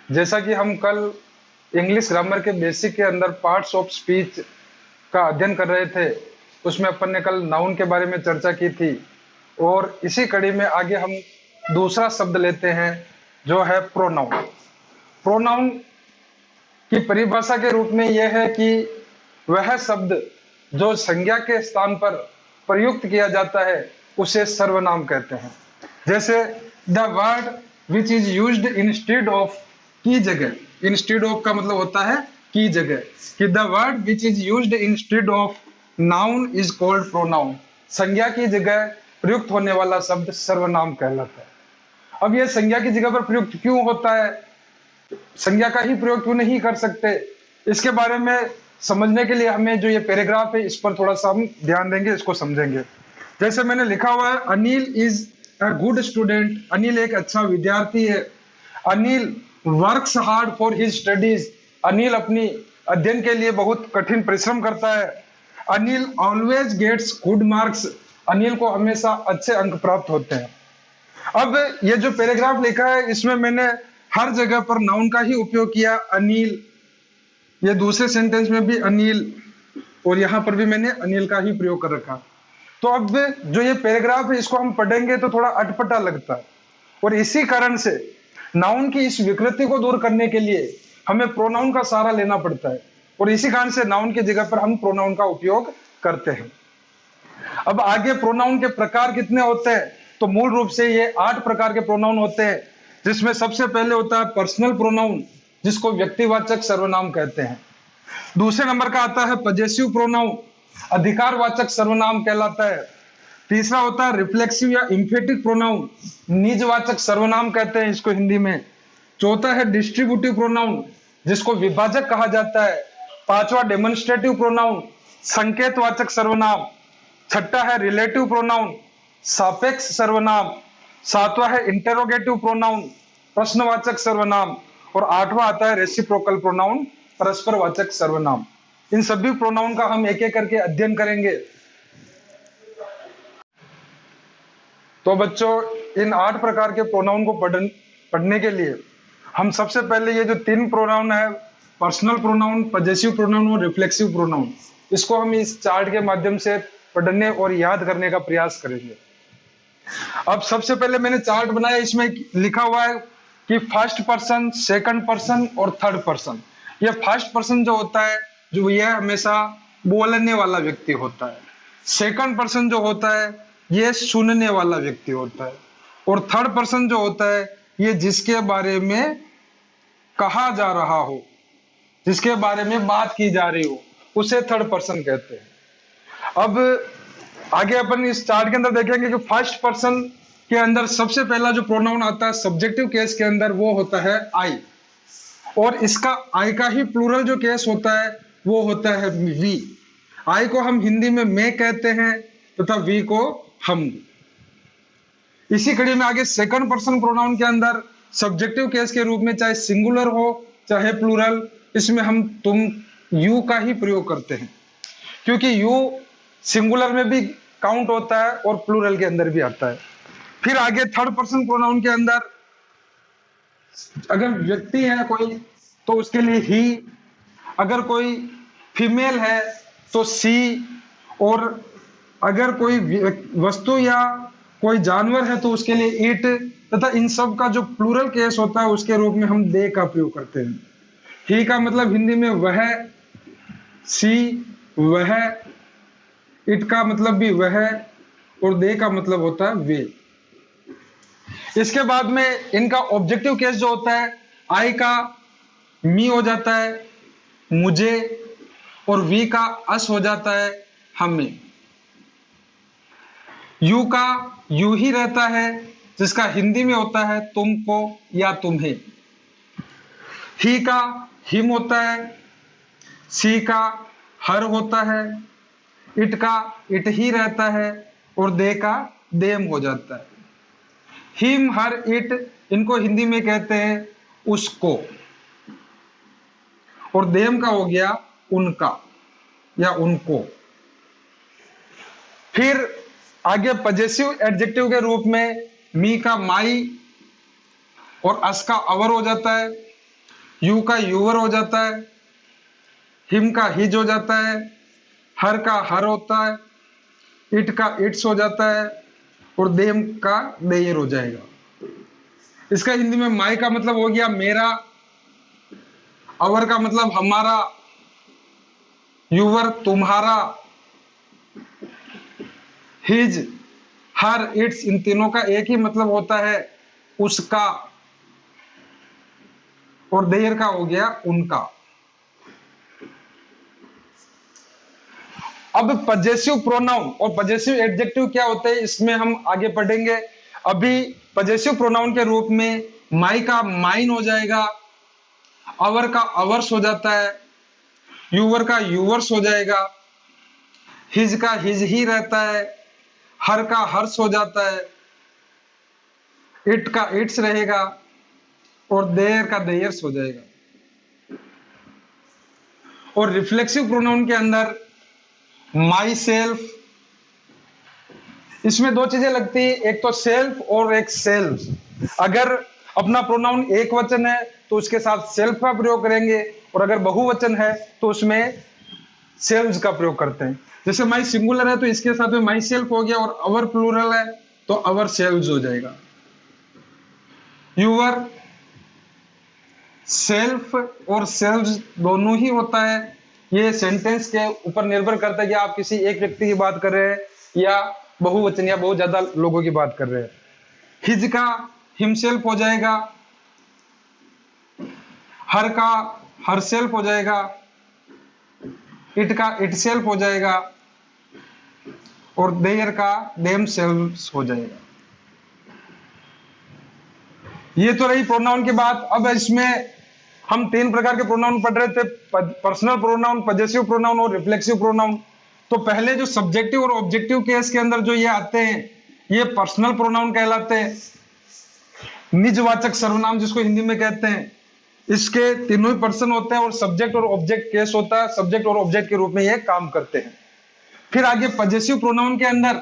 जैसा कि हम कल इंग्लिश ग्रामर के बेसिक के अंदर पार्ट्स ऑफ स्पीच का अध्ययन कर रहे थे, उसमें अपन ने कल नाउन के बारे में चर्चा की थी। और इसी कड़ी में आगे हम दूसरा शब्द लेते हैं जो है प्रोनाउन। प्रोनाउन की परिभाषा के रूप में यह है कि वह शब्द जो संज्ञा के स्थान पर प्रयुक्त किया जाता है उसे सर्वनाम कहते हैं। जैसे the word which is used instead of की जगह, इंस्टेड ऑफ का मतलब होता है की जगह, कि the word which is used instead of noun is called pronoun. संज्ञा की जगह प्रयुक्त होने वाला शब्द सर्वनाम कहलाता है। अब यह संज्ञा की जगह पर प्रयुक्त क्यों होता है, संज्ञा का ही प्रयोग क्यों नहीं कर सकते, इसके बारे में समझने के लिए हमें जो ये पैराग्राफ है इस पर थोड़ा सा हम ध्यान देंगे, इसको समझेंगे। जैसे मैंने लिखा हुआ है, Anil is a good student, Anil एक अच्छा विद्यार्थी है। Anil works hard for his studies, Anil अपनी अध्ययन के लिए बहुत कठिन परिश्रम करता है। Anil always gets good marks, Anil को हमेशा अच्छे अंक प्राप्त होते हैं। अब ये जो पैराग्राफ लिखा है इसमें मैंने हर जगह पर नाउन का ही उपयोग किया, अनिल, ये दूसरे सेंटेंस में भी अनिल, और यहां पर भी मैंने अनिल का ही प्रयोग कर रखा। तो अब जो ये पैराग्राफ है इसको हम पढ़ेंगे तो थोड़ा अटपटा लगता है, और इसी कारण से नाउन की इस विकृति को दूर करने के लिए हमें प्रोनाउन का सहारा लेना पड़ता है, और इसी कारण से नाउन की जगह पर हम प्रोनाउन का उपयोग करते हैं। अब आगे प्रोनाउन के प्रकार कितने होते हैं, तो मूल रूप से ये 8 प्रकार के प्रोनाउन होते हैं, जिसमें सबसे पहले होता है पर्सनल प्रोनाउन, जिसको व्यक्तिवाचक सर्वनाम कहते हैं। दूसरे नंबर का आता है पजेसिव प्रोनाउन, अधिकारवाचक सर्वनाम कहलाता है। तीसरा होता है रिफ्लेक्सिव या इंफेटिक प्रोनाउन, निजवाचक सर्वनाम कहते हैं इसको हिंदी में। चौथा है डिस्ट्रीब्यूटिव प्रोनाउन, जिसको विभाजक कहा जाता है। पांचवा डेमोन्स्ट्रेटिव प्रोनाउन, संकेतवाचक सर्वनाम। छठा है रिलेटिव प्रोनाउन, सापेक्ष सर्वनाम। सातवां है इंटेरोगेटिव प्रोनाउन, प्रश्नवाचक सर्वनाम। और आठवां आता है रेसिप्रोकल प्रोनाउन, परस्परवाचक सर्वनाम। इन सभी प्रोनाउन का हम एक एक करके अध्ययन करेंगे। तो बच्चों, इन 8 प्रकार के प्रोनाउन को पढ़ने के लिए हम सबसे पहले ये जो 3 प्रोनाउन है, पर्सनल प्रोनाउन, पजेसिव प्रोनाउन और रिफ्लेक्सिव प्रोनाउन, इसको हम इस चार्ट के माध्यम से पढ़ने और याद करने का प्रयास करेंगे। अब सबसे पहले मैंने चार्ट बनाया, इसमें लिखा हुआ है कि फर्स्ट पर्सन, सेकंड पर्सन और थर्ड पर्सन। ये फर्स्ट पर्सन जो होता है, जो यह हमेशा बोलने वाला व्यक्ति होता है। सेकंड पर्सन जो होता है ये सुनने वाला व्यक्ति होता है। और थर्ड पर्सन जो होता है ये जिसके बारे में कहा जा रहा हो, जिसके बारे में बात की जा रही हो, उसे थर्ड पर्सन कहते हैं। अब आगे अपन इस चार्ट के अंदर देखेंगे कि फर्स्ट पर्सन के अंदर सबसे पहला जो प्रोनाउन आता है सब्जेक्टिव केस के अंदर, वो होता है आई। और इसका आई का ही प्लूरल जो केस होता है वो होता है वी। आई को हम हिंदी में मैं कहते हैं तथा वी को हम। इसी कड़ी में आगे सेकंड पर्सन प्रोनाउन के अंदर सब्जेक्टिव केस के रूप में चाहे सिंगुलर हो चाहे प्लूरल, इसमें हम तुम यू का ही प्रयोग करते हैं, क्योंकि यू सिंगुलर में भी काउंट होता है और प्लूरल के अंदर भी आता है। फिर आगे थर्ड पर्सन प्रोनाउन के अंदर अगर व्यक्ति है कोई तो उसके लिए ही, अगर कोई फीमेल है तो सी, और अगर कोई वस्तु या कोई जानवर है तो उसके लिए इट, तथा इन सब का जो प्लूरल केस होता है उसके रूप में हम दे का प्रयोग करते हैं। ही का मतलब हिंदी में वह, सी वह, इट का मतलब भी वह, और दे का मतलब होता है वे। इसके बाद में इनका ऑब्जेक्टिव केस जो होता है, आई का मी हो जाता है मुझे, और वी का अस हो जाता है हमें। यू का यू ही रहता है, जिसका हिंदी में होता है तुमको या तुम्हें। ही का हिम होता है, सी का हर होता है, इट का इट ही रहता है, और दे का देम हो जाता है। हिम, हर, इट, इनको हिंदी में कहते हैं उसको, और देम का हो गया उनका या उनको। फिर आगे पजेसिव एडजेक्टिव के रूप में मी का माई और अस का अवर हो जाता है। यू का यूवर हो जाता है, हिम का हिज हो जाता है, हर का हर होता है, इट का इट्स हो जाता है, और देम का देयर हो जाएगा। इसका हिंदी में माई का मतलब हो गया मेरा, अवर का मतलब हमारा, यूवर तुम्हारा, हिज हर इट्स, इन तीनों का एक ही मतलब होता है उसका, और देयर का हो गया उनका। अब पजेसिव प्रोनाउन और पजेसिव एडजेक्टिव क्या होते हैं इसमें हम आगे पढ़ेंगे। अभी पजेसिव प्रोनाउन के रूप में माई का माइन हो जाएगा, अवर का अवर्स हो जाता है, यूवर का यूवर्स हो जाएगा, हिज का हिज ही रहता है, हर का हर्ष हो जाता है, इट का इट्स रहेगा, और देयर का देयर्स हो जाएगा। और रिफ्लेक्सिव प्रोनाउन के अंदर माई सेल्फ, इसमें दो चीजें लगती है, एक तो सेल्फ और एक सेल्फ। अगर अपना प्रोनाउन एक वचन है तो उसके साथ सेल्फ का प्रयोग करेंगे, और अगर बहुवचन है तो उसमें सेल्व्स का प्रयोग करते हैं। जैसे माई सिंगुलर है तो इसके साथ में माई सेल्फ हो गया, और अवर प्लूरल है तो अवर सेल्व्स हो जाएगा। यूवर सेल्फ और सेल्व्स दोनों ही होता है। ये सेंटेंस के ऊपर निर्भर करता है कि आप किसी एक व्यक्ति की बात कर रहे हैं या बहुवचन या बहुत ज्यादा लोगों की बात कर रहे हैं। हिज का हिमसेल्फ हो जाएगा, हर का हर सेल्फ हो जाएगा, इट का इट सेल्फ हो जाएगा, और देयर का देम सेल्फ हो जाएगा। ये तो रही प्रोनाउन की बात। अब इसमें हम तीन प्रकार के प्रोनाउन पढ़ रहे थे, पर्सनल प्रोनाउन, पजेसिव प्रोनाउन और रिफ्लेक्सिव प्रोनाउन। तो पहले जो सब्जेक्टिव और ऑब्जेक्टिव केस के अंदर जो ये आते हैं ये पर्सनल प्रोनाउन कहलाते हैं, निजवाचक सर्वनाम जिसको हिंदी में कहते हैं। इसके तीनों ही पर्सन होते हैं और सब्जेक्ट और ऑब्जेक्ट केस होता है, सब्जेक्ट और ऑब्जेक्ट के रूप में ये काम करते हैं। फिर आगे पजेसिव प्रोनाउन के अंदर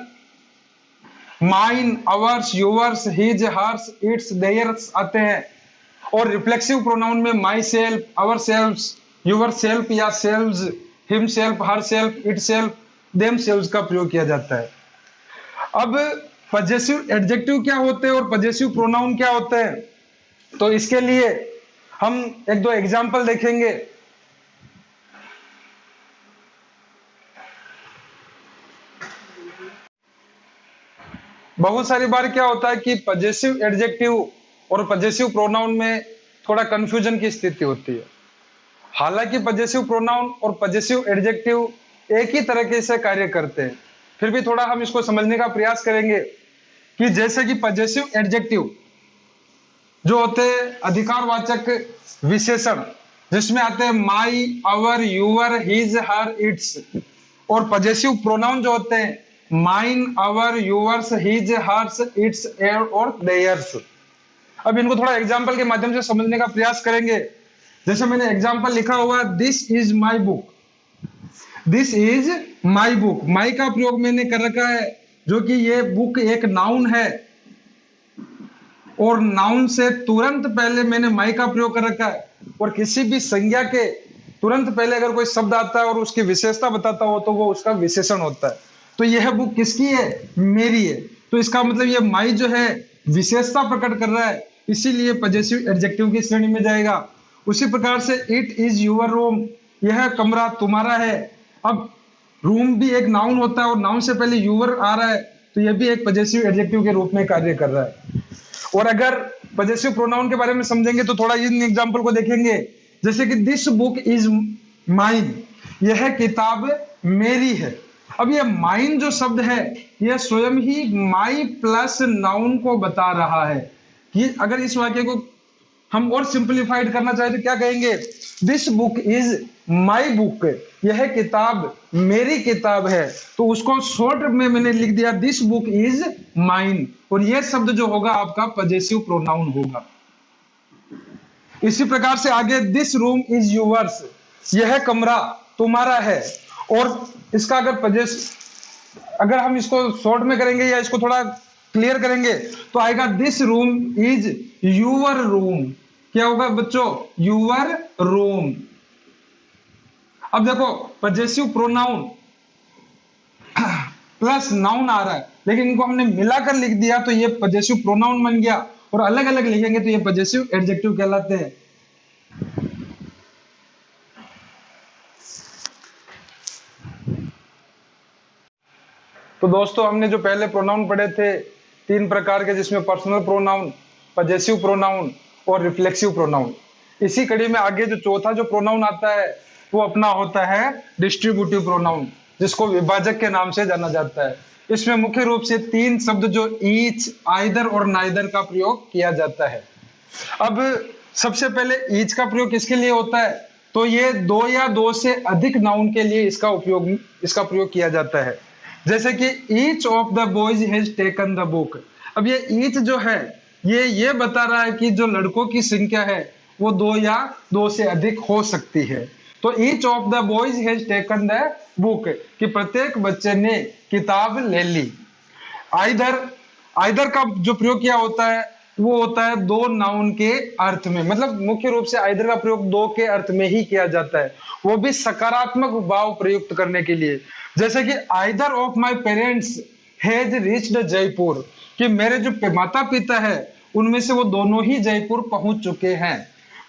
mine, ours, yours, his, hers, its, theirs आते हैं। और रिफ्लेक्सिव प्रोनाउन में myself, ourselves, yourself या selves, himself, herself, itself, themselves का प्रयोग किया जाता है। अब पजेसिव एडजेक्टिव क्या होते हैं और पजेसिव प्रोनाउन क्या होते हैं, तो इसके लिए हम एक दो एग्जाम्पल देखेंगे। बहुत सारी बार क्या होता है कि पजेसिव एडजेक्टिव और पजेसिव प्रोनाउन में थोड़ा कंफ्यूजन की स्थिति होती है। हालांकि पजेसिव प्रोनाउन और पजेसिव एडजेक्टिव एक ही तरीके से कार्य करते हैं, फिर भी थोड़ा हम इसको समझने का प्रयास करेंगे कि जैसे कि पजेसिव एडजेक्टिव जो होते हैं अधिकारवाचक विशेषण, जिसमें आते हैं my, our, your, his, her, its. और पजेसिव प्रोनाउन जो होते हैं mine, our, yours, his, hers, its और देयर्स। अब इनको थोड़ा एग्जाम्पल के माध्यम से समझने का प्रयास करेंगे। जैसे मैंने एग्जाम्पल लिखा हुआ, this is my book, this is my book. My का प्रयोग मैंने कर रखा है, जो कि ये बुक एक नाउन है, और नाउन से तुरंत पहले मैंने माई का प्रयोग कर रखा है। और किसी भी संज्ञा के तुरंत पहले अगर कोई शब्द आता है और उसकी विशेषता बताता हो तो वो उसका विशेषण होता है। तो यह बुक किसकी है? मेरी है। तो इसका मतलब ये माई जो है विशेषता प्रकट कर रहा है, इसीलिए पजेसिव एडजेक्टिव की श्रेणी में जाएगा। उसी प्रकार से इट इज यूर रूम, यह कमरा तुम्हारा है। अब रूम भी एक नाउन होता है और नाउन से पहले यूवर आ रहा है, तो यह भी एक पजेसिव एडजेक्टिव के रूप में कार्य कर रहा है। और अगर पजेसिव प्रोनाउन के बारे में समझेंगे तो थोड़ा इन एग्जांपल को देखेंगे। जैसे कि दिस बुक इज माइन, यह किताब मेरी है। अब ये माइन जो शब्द है यह स्वयं ही माई प्लस नाउन को बता रहा है। कि अगर इस वाक्य को हम और सिंपलीफाइड करना चाहे तो क्या कहेंगे? This book is my book, यह किताब मेरी किताब है। तो उसको शॉर्ट में मैंने लिख दिया दिस बुक इज माइन, और यह शब्द जो होगा आपका पजेसिव प्रोनाउन होगा। इसी प्रकार से आगे दिस रूम इज यूवर्स, यह कमरा तुम्हारा है। और इसका अगर हम इसको शॉर्ट में करेंगे या इसको थोड़ा क्लियर करेंगे तो आएगा this room is your room, क्या होगा बच्चों, यूर रूम। अब देखो पजेसिव प्रोनाउन प्लस नाउन आ रहा है, लेकिन इनको हमने मिलाकर लिख दिया तो ये पजेसिव प्रोनाउन बन गया, और अलग अलग लिखेंगे तो ये पजेसिव एडजेक्टिव कहलाते हैं। तो दोस्तों हमने जो पहले प्रोनाउन पढ़े थे 3 प्रकार के, जिसमें पर्सनल प्रोनाउन, पजेसिव प्रोनाउन और रिफ्लेक्सिव प्रोनाउन। इसी कड़ी में आगे जो चौथा जो प्रोनाउन आता है वो अपना होता है डिस्ट्रीब्यूटिव प्रोनाउन, जिसको विभाजक के नाम से जाना जाता है। इसमें मुख्य रूप से 3 शब्द जो ईच, आइदर और नाइदर का प्रयोग किया जाता है। अब सबसे पहले ईच का प्रयोग किसके लिए होता है, तो ये 2 या 2 से अधिक नाउन के लिए इसका प्रयोग किया जाता है। जैसे कि each of the boys has taken the book. अब ये ईच जो है ये बता रहा है कि जो लड़कों की संख्या है वो 2 या 2 से अधिक हो सकती है। तो each of the boys has taken the book, कि प्रत्येक बच्चे ने किताब ले ली। आइदर का जो प्रयोग किया होता है वो होता है 2 नाउन के अर्थ में, मतलब मुख्य रूप से आइदर का प्रयोग 2 के अर्थ में ही किया जाता है, वो भी सकारात्मक भाव प्रयुक्त करने के लिए। जैसे कि either of my parents has reached Jaipur, कि मेरे जो माता पिता है उनमें से वो दोनों ही जयपुर पहुंच चुके हैं।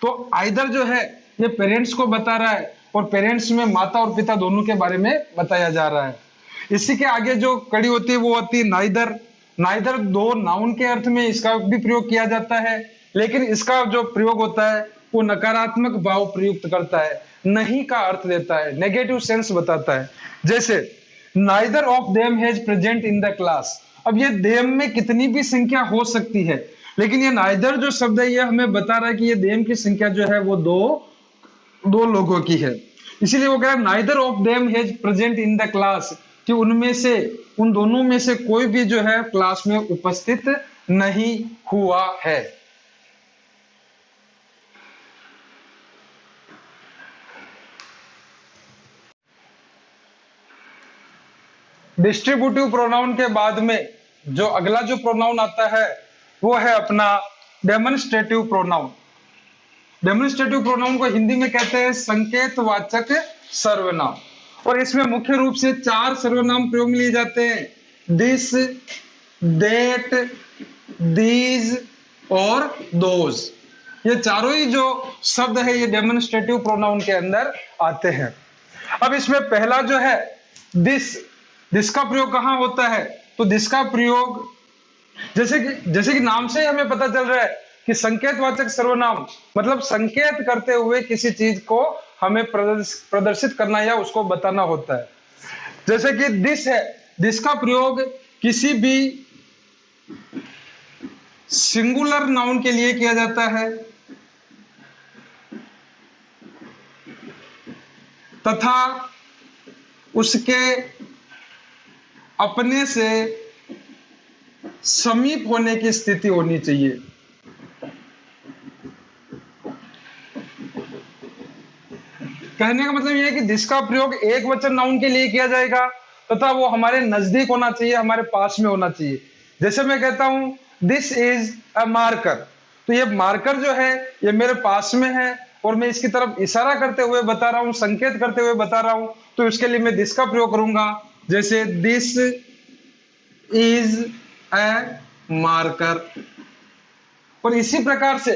तो आइदर जो है ये पेरेंट्स को बता रहा है, और पेरेंट्स में माता और पिता दोनों के बारे में बताया जा रहा है। इसी के आगे जो कड़ी होती है वो होती है नाइदर। नाइदर 2 नाउन के अर्थ में इसका भी प्रयोग किया जाता है, लेकिन इसका जो प्रयोग होता है वो नकारात्मक भाव प्रयुक्त करता है, नहीं का अर्थ देता है, नेगेटिव सेंस बताता है। जैसे neither of them has present in the class. अब ये देम में कितनी भी संख्या हो सकती है, लेकिन ये नाइदर जो शब्द है ये हमें बता रहा है कि ये देम की संख्या जो है वो दो लोगों की है। इसीलिए वो कह रहा है neither of them has present in the class, कि उन दोनों में से कोई भी जो है क्लास में उपस्थित नहीं हुआ है। डिस्ट्रीब्यूटिव प्रोनाउन के बाद में जो अगला जो प्रोनाउन आता है वो है अपना डेमोन्स्ट्रेटिव प्रोनाउन। डेमोन्स्ट्रेटिव प्रोनाउन को हिंदी में कहते हैं संकेतवाचक सर्वनाम, और इसमें मुख्य रूप से 4 सर्वनाम प्रयोग में लिए जाते हैं, दिस, दैट, दीज और दोज। ये चारों ही जो शब्द है ये डेमोन्स्ट्रेटिव प्रोनाउन के अंदर आते हैं। अब इसमें पहला जो है दिस का प्रयोग कहां होता है, तो दिस का प्रयोग जैसे कि नाम से ही हमें पता चल रहा है कि संकेतवाचक सर्वनाम, मतलब संकेत करते हुए किसी चीज को हमें प्रदर्शित करना या उसको बताना होता है। जैसे कि दिस है, दिस का प्रयोग किसी भी सिंगुलर नाउन के लिए किया जाता है, तथा उसके अपने से समीप होने की स्थिति होनी चाहिए। कहने का मतलब यह है कि जिसका प्रयोग एक वचन नाउन के लिए किया जाएगा तथा वो हमारे नजदीक होना चाहिए, हमारे पास में होना चाहिए। जैसे मैं कहता हूं दिस इज अ मार्कर, तो ये मार्कर जो है ये मेरे पास में है और मैं इसकी तरफ इशारा करते हुए बता रहा हूं, संकेत करते हुए बता रहा हूं, तो इसके लिए मैं दिस का प्रयोग करूंगा। जैसे दिस इज अ मार्कर। और इसी प्रकार से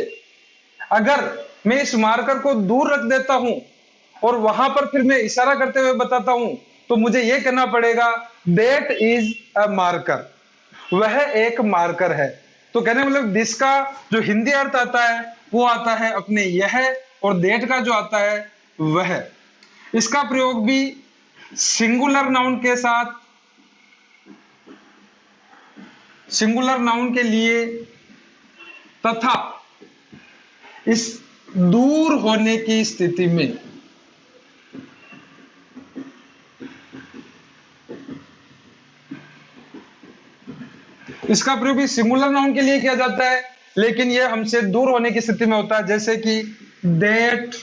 अगर मैं इस मार्कर को दूर रख देता हूं और वहां पर फिर मैं इशारा करते हुए बताता हूं, तो मुझे यह कहना पड़ेगा दैट इज अ मार्कर, वह एक मार्कर है। तो कहने मतलब दिस का जो हिंदी अर्थ आता है वो आता है अपने यह, और दैट का जो आता है वह। इसका प्रयोग भी सिंगुलर नाउन के साथ, सिंगुलर नाउन के लिए तथा इस दूर होने की स्थिति में। इसका प्रयोग भी सिंगुलर नाउन के लिए किया जाता है, लेकिन यह हमसे दूर होने की स्थिति में होता है। जैसे कि दैट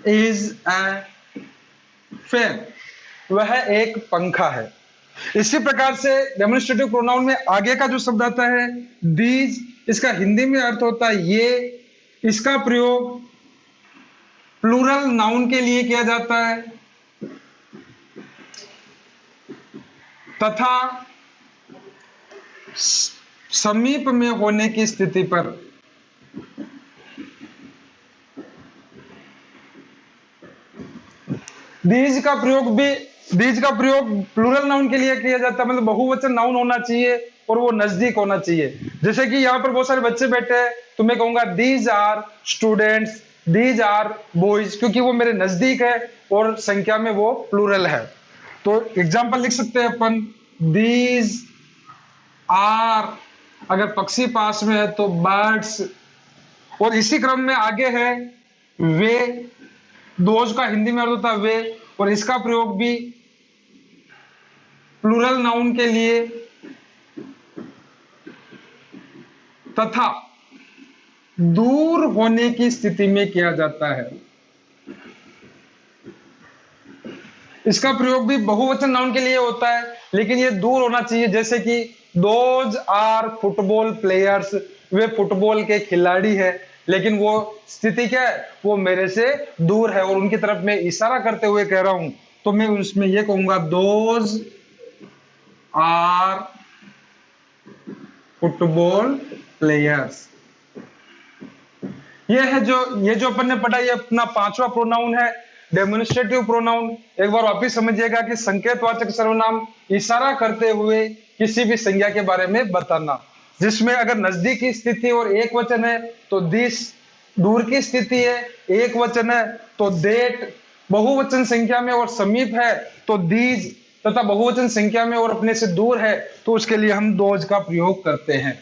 इज अ फैन, वह एक पंखा है। इसी प्रकार से डेमोन्स्ट्रेटिव प्रोनाउन में आगे का जो शब्द आता है दीज, इसका हिंदी में अर्थ होता है ये, इसका प्रयोग प्लूरल नाउन के लिए किया जाता है तथा समीप में होने की स्थिति पर दीज का प्रयोग प्लूरल नाउन के लिए किया जाता है, मतलब बहुवचन नाउन होना चाहिए और वो नजदीक होना चाहिए। जैसे कि यहाँ पर बहुत सारे बच्चे बैठे हैं, तो मैं कहूंगा these are students, these are boys, क्योंकि वो मेरे नजदीक है और संख्या में वो प्लूरल है। तो एग्जाम्पल लिख सकते हैं अपन, दीज आर, अगर पक्षी पास में है तो बर्ड्स, और इसी क्रम में आगे है वे, दोज का हिंदी में अर्थ होता है वे, और इसका प्रयोग भी प्लूरल नाउन के लिए तथा दूर होने की स्थिति में किया जाता है। इसका प्रयोग भी बहुवचन नाउन के लिए होता है, लेकिन ये दूर होना चाहिए। जैसे कि दोज आर फुटबॉल प्लेयर्स, वे फुटबॉल के खिलाड़ी है, लेकिन वो स्थिति क्या है, वो मेरे से दूर है और उनकी तरफ मैं इशारा करते हुए कह रहा हूं, तो मैं उसमें ये कहूंगा दोज आर फुटबॉल प्लेयर्स। ये जो अपन ने पढ़ा, ये अपना पांचवा प्रोनाउन है, डेमोन्स्ट्रेटिव प्रोनाउन। एक बार वापिस समझिएगा कि संकेतवाचक सर्वनाम इशारा करते हुए किसी भी संज्ञा के बारे में बताना, जिसमें अगर नजदीक की स्थिति और एक वचन है तो दिस, दूर की स्थिति है एक वचन है तो देट, बहुवचन संख्या में और समीप है तो दीज, तथा बहुवचन संख्या में और अपने से दूर है तो उसके लिए हम दोज का प्रयोग करते हैं।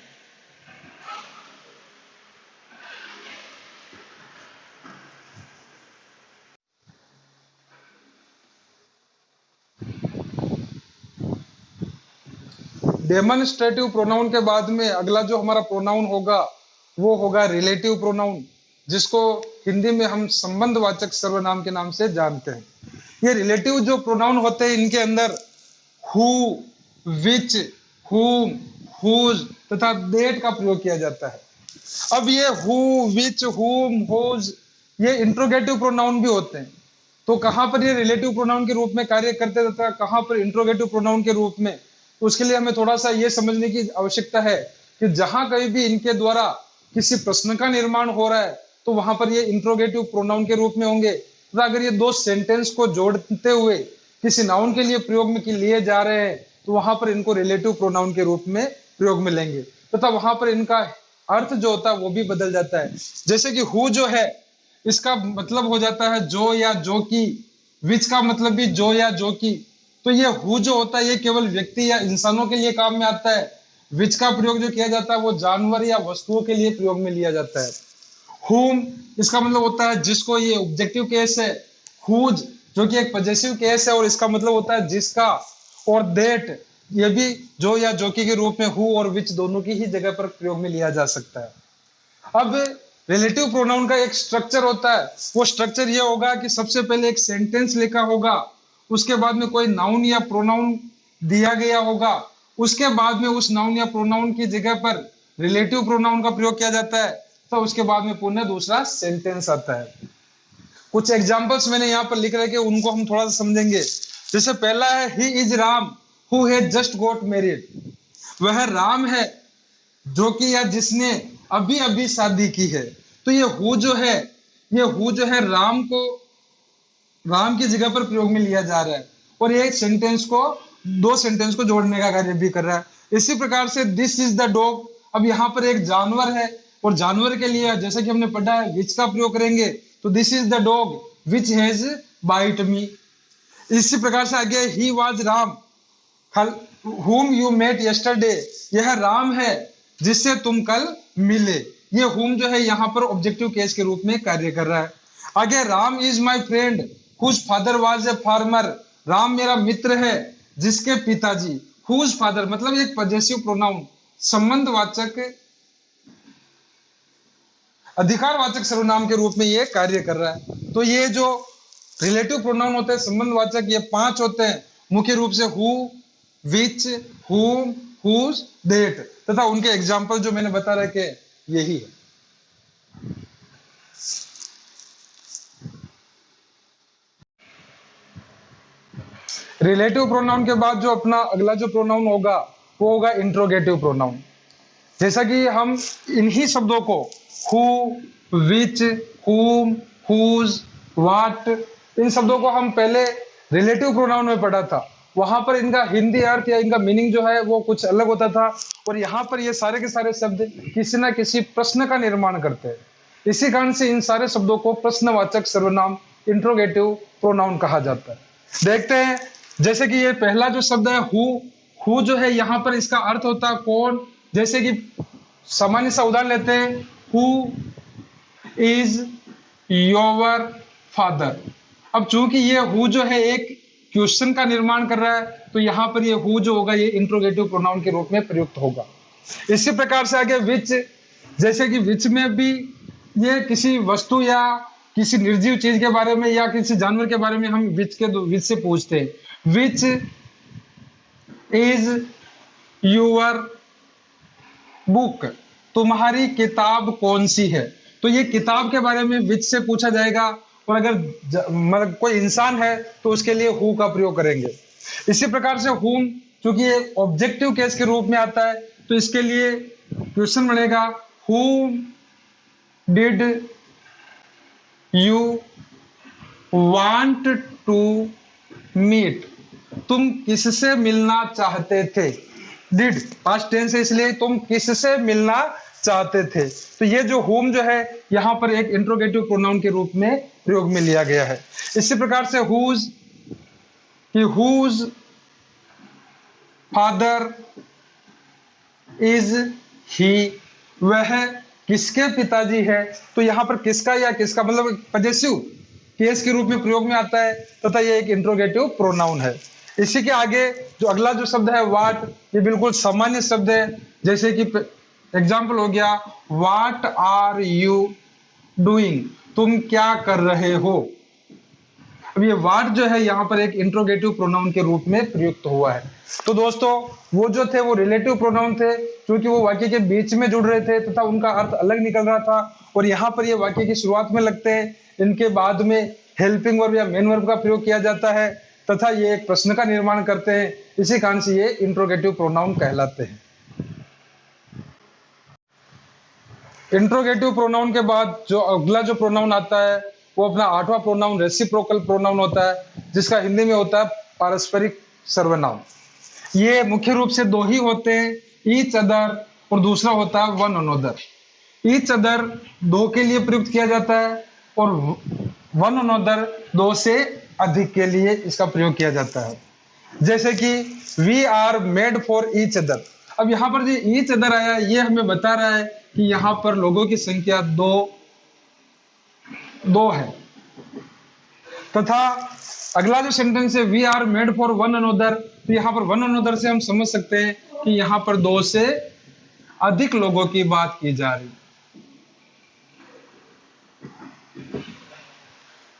डेमोन्स्ट्रेटिव प्रोनाउन के बाद में अगला जो हमारा प्रोनाउन होगा वो होगा रिलेटिव प्रोनाउन, जिसको हिंदी में हम संबंधवाचक सर्वनाम के नाम से जानते हैं। ये रिलेटिव जो प्रोनाउन होते हैं, इनके अंदर हु, विच, हुम, हुज तथा देट का प्रयोग किया जाता है। अब ये हु, विच, हुम, हुज ये इंट्रोगेटिव प्रोनाउन भी होते हैं। तो कहां पर ये रिलेटिव प्रोनाउन के रूप में कार्य करते तथा कहां पर इंट्रोगेटिव प्रोनाउन के रूप में, तो उसके लिए हमें थोड़ा सा ये समझने की आवश्यकता है कि जहां कहीं भी इनके द्वारा किसी प्रश्न का निर्माण हो रहा है तो वहां पर ये इंट्रोगेटिव प्रोनाउन के रूप में होंगे, तथा अगर ये दो सेंटेंस को जोड़ते हुए किसी नाउन के लिए प्रयोग में लिए जा रहे हैं तो वहां पर इनको रिलेटिव प्रोनाउन के रूप में प्रयोग में लेंगे, तथा वहां पर इनका अर्थ जो होता है वो भी बदल जाता है। जैसे कि हु जो है, इसका मतलब हो जाता है जो या जो की, विच का मतलब भी जो या जो की। तो ये हु जो होता है ये केवल व्यक्ति या इंसानों के लिए काम में आता है। विच का प्रयोग जो किया जाता है वो जानवर या वस्तुओं के लिए प्रयोग में लिया जाता है। हुम, इसका मतलब होता है जिसको, ये ऑब्जेक्टिव केस है। हुज जो कि एक पॉजेसिव केस है और इसका मतलब होता है जिसका। और देट ये भी जो या जो की के रूप में हु और विच दोनों की ही जगह पर प्रयोग में लिया जा सकता है। अब रिलेटिव प्रोनाउन का एक स्ट्रक्चर होता है, वो स्ट्रक्चर ये होगा कि सबसे पहले एक सेंटेंस लिखा होगा, उसके बाद में कोई नाउन या प्रोनाउन दिया गया होगा, उसके बाद में उस नाउन या प्रोनाउन की जगह पर रिलेटिव प्रोनाउन का प्रयोग किया जाता है, तो उसके बाद में पुनः दूसरा सेंटेंस आता है। कुछ एग्जांपल्स मैंने यहाँ पर लिख रखे, उनको हम थोड़ा सा समझेंगे। जैसे पहला है he is Ram who has just got married, वह राम है जो कि या जिसने अभी अभी शादी की है। तो ये हु जो है, ये हु जो है राम को, राम की जगह पर प्रयोग में लिया जा रहा है और ये सेंटेंस को, दो सेंटेंस को जोड़ने का कार्य भी कर रहा है। इसी प्रकार से दिस इज द डॉग, अब यहाँ पर एक जानवर है और जानवर के लिए जैसे कि हमने पढ़ा है विच का प्रयोग करेंगे, तो this is the dog which has bite me. इसी प्रकार से आगे ही was Ram whom you met yesterday, यह राम है जिससे तुम कल मिले। ये whom जो है यहाँ पर ऑब्जेक्टिव केस के रूप में कार्य कर रहा है। आगे Ram is my friend whose father was a farmer, Ram मेरा मित्र है जिसके पिताजी, whose father मतलब एक पॉजेसिव प्रोनाउन, संबंधवाचक अधिकारवाचक सर्वनाम के रूप में ये कार्य कर रहा है। तो ये जो रिलेटिव प्रोनाउन होते हैं संबंधवाचक, ये 5 होते हैं मुख्य रूप से हु, विच, हुम, हुज, देट, तथा उनके एग्जाम्पल जो मैंने बता रखे यही है। रिलेटिव प्रोनाउन के बाद जो अपना अगला जो प्रोनाउन होगा वो होगा इंट्रोगेटिव प्रोनाउन। जैसा कि हम इन्हीं शब्दों को हु, विच, हुम, हुज, वाट, इन शब्दों को हम पहले रिलेटिव प्रोनाउन में पढ़ा था। वहां पर इनका हिंदी अर्थ या इनका मीनिंग जो है वो कुछ अलग होता था, और यहाँ पर ये सारे के सारे शब्द किसी ना किसी प्रश्न का निर्माण करते हैं। इसी कारण से इन सारे शब्दों को प्रश्नवाचक सर्वनाम इंट्रोगेटिव प्रोनाउन कहा जाता है। देखते हैं, जैसे कि ये पहला जो शब्द है हु जो है यहाँ पर इसका अर्थ होता है कौन। जैसे कि सामान्य सा उदाहरण लेते हैं, हु इज योर फादर। अब चूंकि ये हु जो है एक क्वेश्चन का निर्माण कर रहा है, तो यहाँ पर ये हु जो होगा ये इंट्रोगेटिव प्रोनाउन के रूप में प्रयुक्त होगा। इसी प्रकार से आगे विच, जैसे कि विच में भी ये किसी वस्तु या किसी निर्जीव चीज के बारे में या किसी जानवर के बारे में हम विच से पूछते हैं। विच इज यूर बुक, तुम्हारी किताब कौन सी है। तो ये किताब के बारे में विच से पूछा जाएगा, और अगर मतलब कोई इंसान है तो उसके लिए हु का प्रयोग करेंगे। इसी प्रकार से हुम, क्योंकि ये ऑब्जेक्टिव केस के रूप में आता है, तो इसके लिए क्वेश्चन बनेगा, whom did you want to meet, तुम किससे मिलना चाहते थे। डिड पास्ट टेंस है, इसलिए तुम किससे मिलना चाहते थे। तो ये जो होम जो है यहाँ पर एक इंट्रोगेटिव प्रोनाउन के रूप में प्रयोग में लिया गया है। इसी प्रकार से हुज फादर इज ही, वह किसके पिताजी है। तो यहाँ पर किसका या किसका मतलब पजेसिव केस के रूप में प्रयोग में आता है, तथा यह एक इंट्रोगेटिव प्रोनाउन है। इसी के आगे जो अगला जो शब्द है वाट, ये बिल्कुल सामान्य शब्द है। जैसे कि एग्जाम्पल हो गया, वाट आर यू डूइंग, तुम क्या कर रहे हो। अब ये वाट जो है यहाँ पर एक इंट्रोगेटिव प्रोनाउन के रूप में प्रयुक्त हुआ है। तो दोस्तों वो जो थे वो रिलेटिव प्रोनाउन थे, क्योंकि वो वाक्य के बीच में जुड़ रहे थे तथा उनका अर्थ अलग निकल रहा था। और यहाँ पर ये वाक्य की शुरुआत में लगते हैं, इनके बाद में हेल्पिंग वर्ब या मेन वर्ब का प्रयोग किया जाता है, तथा ये एक प्रश्न का निर्माण करते हैं। इसी कारण से ये इंट्रोगेटिव प्रोनाउन कहलाते हैं। इंट्रोगेटिव प्रोनाउन के बाद जो अगला जो प्रोनाउन आता है वो अपना आठवां प्रोनाउन रेसिप्रोकल प्रोनाउन होता है, जिसका हिंदी में होता है पारस्परिक सर्वनाम। ये मुख्य रूप से दो ही होते हैं, ईच अदर और दूसरा होता है वन अनोदर। ईच अदर दो के लिए प्रयुक्त किया जाता है, और वन अनोदर दो से अधिक के लिए इसका प्रयोग किया जाता है। जैसे कि we are made for each other. अब यहाँ पर जो ईच अदर आया ये हमें बता रहा है कि यहाँ पर लोगों की संख्या दो है। तथा अगला जो सेंटेंस है we are made for one another, तो यहाँ पर वन अनोदर से हम समझ सकते हैं कि यहाँ पर दो से अधिक लोगों की बात की जा रही।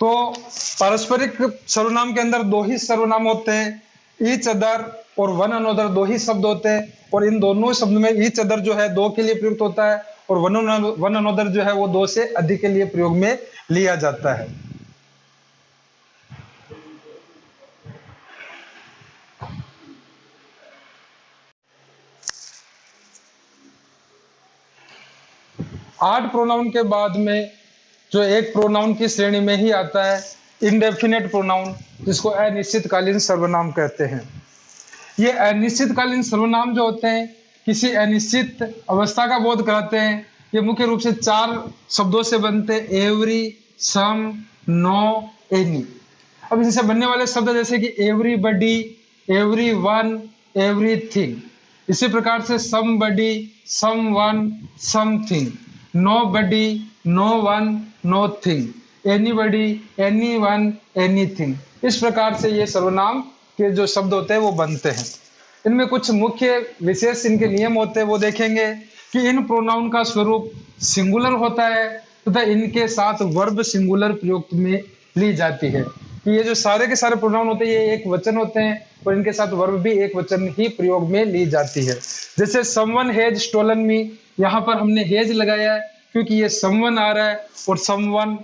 तो पारस्परिक सर्वनाम के अंदर दो ही सर्वनाम होते हैं, ईच अदर और वन अनोदर दो ही शब्द होते हैं। और इन दोनों शब्द में ईच अदर जो है दो के लिए प्रयुक्त होता है, और वन अनोदर जो है वो दो से अधिक के लिए प्रयोग में लिया जाता है। आठ प्रोनाउन के बाद में जो एक प्रोनाउन की श्रेणी में ही आता है इनडेफिनेट प्रोनाउन, जिसको अनिश्चितकालीन सर्वनाम कहते हैं। ये अनिश्चितकालीन सर्वनाम जो होते हैं किसी अनिश्चित अवस्था का बोध कराते हैं। ये मुख्य रूप से चार शब्दों से बनते हैं, एवरी, सम, नो, एनी। अब इनसे बनने वाले शब्द जैसे कि एवरीबडी, एवरीवन, एवरीथिंग। इसी प्रकार से somebody, someone, something, nobody, no one, nothing, anybody, anyone, anything. इस प्रकार से ये सर्वनाम के जो शब्द होते हैं वो बनते हैं। इनमें कुछ मुख्य विशेष इनके नियम होते हैं, वो देखेंगे कि इन प्रोनाउन का स्वरूप सिंगुलर होता है, तथा इनके साथ वर्ब सिंगुलर प्रयुक्त में ली जाती है। कि ये जो सारे के सारे प्रोनाउन होते हैं ये एक वचन होते हैं, और इनके साथ वर्ब भी एक वचन ही प्रयोग में ली जाती है। जैसे समवन हैज स्टोलन मी, यहाँ पर हमने हैज लगाया है क्योंकि ये समवन आ रहा है, और समवन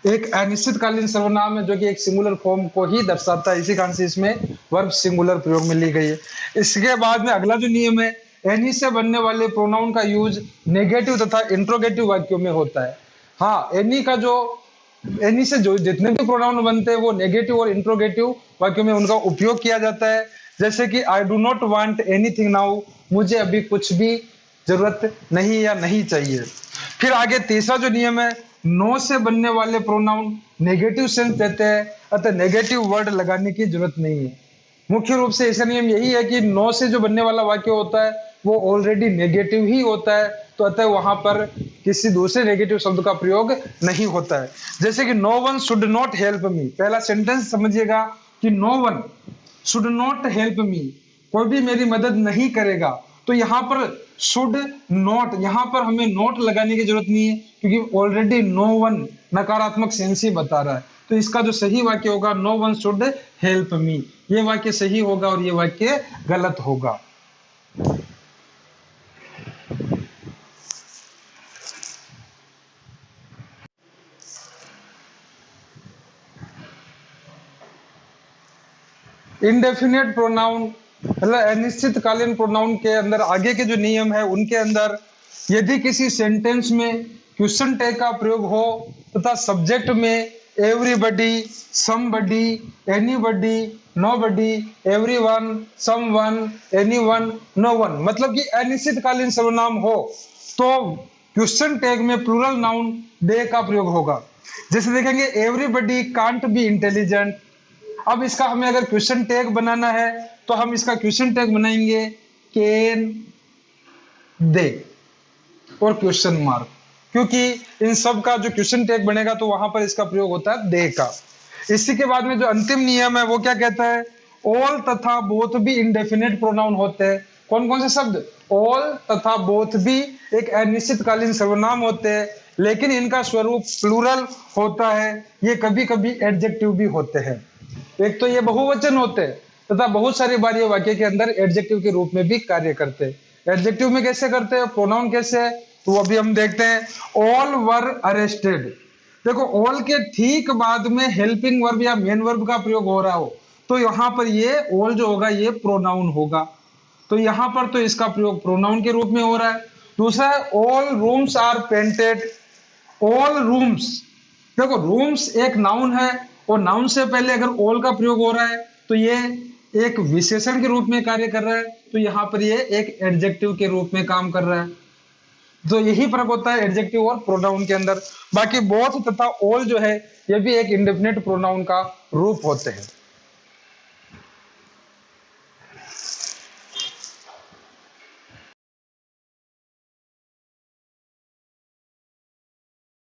एक अनिश्चितकालीन सर्वनाम है जो कि एक सिंगुलर फॉर्म को ही दर्शाता है, इसी कारण से इसमें वर्ब सिंगुलर प्रयोग में ली गई है। इसके बाद में अगला जो नियम है, एनी से बनने वाले प्रोनाउन का यूज नेगेटिव तथा इंट्रोगेटिव वाक्यों में होता है। हाँ, एनी से जो जितने भी प्रोनाउन बनते हैं वो नेगेटिव और इंट्रोगेटिव वाक्यों में उनका उपयोग किया जाता है। जैसे कि I do not want anything now, मुझे अभी कुछ भी जरूरत नहीं या नहीं चाहिए। फिर आगे तीसरा जो नियम है, नो से बनने वाले प्रोनाउन नेगेटिव सेंस देते हैं, अतः नेगेटिव वर्ड लगाने की जरूरत नहीं है। मुख्य रूप से इसका नियम यही है कि नो से जो बनने वाला वाक्य होता है वो ऑलरेडी नेगेटिव ही होता है, तो अतः वहां पर किसी दूसरे नेगेटिव शब्द का प्रयोग नहीं होता है। जैसे कि no one should not help me, पहला सेंटेंस समझिएगा कि no one should not help me, कोई भी मेरी मदद नहीं करेगा। तो यहाँ पर शुड नॉट, यहाँ पर हमें नॉट लगाने की जरूरत नहीं है क्योंकि ऑलरेडी नो वन नकारात्मक सेंस ही बता रहा है। तो इसका जो सही वाक्य होगा, no one should help me, ये वाक्य सही होगा और ये वाक्य गलत होगा। इनडेफिनेट प्रोनाउन मतलब अनिश्चितकालीन प्रोनाउन के अंदर आगे के जो नियम है उनके अंदर, यदि किसी सेंटेंस में क्वेश्चन टैग का प्रयोग हो तथा सब्जेक्ट में everybody, somebody, anybody, nobody, everyone, someone, anyone, known, मतलब कि अनिश्चितकालीन सर्वनाम हो तो क्वेश्चन टैग में प्लूरल नाउन दे का प्रयोग होगा। जैसे देखेंगे एवरीबडी कांट बी इंटेलिजेंट। अब इसका हमें अगर क्वेश्चन टैग बनाना है तो हम इसका क्वेश्चन टैग बनाएंगे कैन दे और क्वेश्चन मार्क, क्योंकि इन सब का जो क्वेश्चन टैग बनेगा तो वहां पर इसका प्रयोग होता है दे का। इसी के बाद में जो अंतिम नियम है वो क्या कहता है, ऑल तथा बोथ भी इंडेफिनेट प्रोनाउन होते हैं। कौन कौन से शब्द, ऑल तथा बोथ भी एक अनिश्चितकालीन सर्वनाम होते हैं, लेकिन इनका स्वरूप प्लूरल होता है, ये कभी कभी एडजेक्टिव भी होते हैं। एक तो ये बहुवचन होते हैं तथा बहुत सारी बार ये वाक्य के अंदर एडजेक्टिव के रूप में भी कार्य करते हैं। एडजेक्टिव में कैसे करते हैं, प्रोनाउन कैसे है, तो अभी हम देखते हैं। ऑल वर अरेस्टेड, देखो ऑल के ठीक बाद में हेल्पिंग वर्ब या मेन वर्ब का प्रयोग हो रहा हो तो यहाँ पर ये ऑल जो होगा ये प्रोनाउन होगा, तो यहाँ पर तो इसका प्रयोग प्रोनाउन के रूप में हो रहा है। दूसरा है all rooms are painted. All rooms, देखो रूम्स एक नाउन है और नाउन से पहले अगर ऑल का प्रयोग हो रहा है तो ये एक विशेषण के रूप में कार्य कर रहा है, तो यहाँ पर ये एक एडजेक्टिव के रूप में काम कर रहा है। तो यही फर्क होता है एडजेक्टिव और प्रोनाउन के अंदर। बाकी बोथ तथा ऑल जो है ये भी एक इंडेफिनेट प्रोनाउन का रूप होते हैं।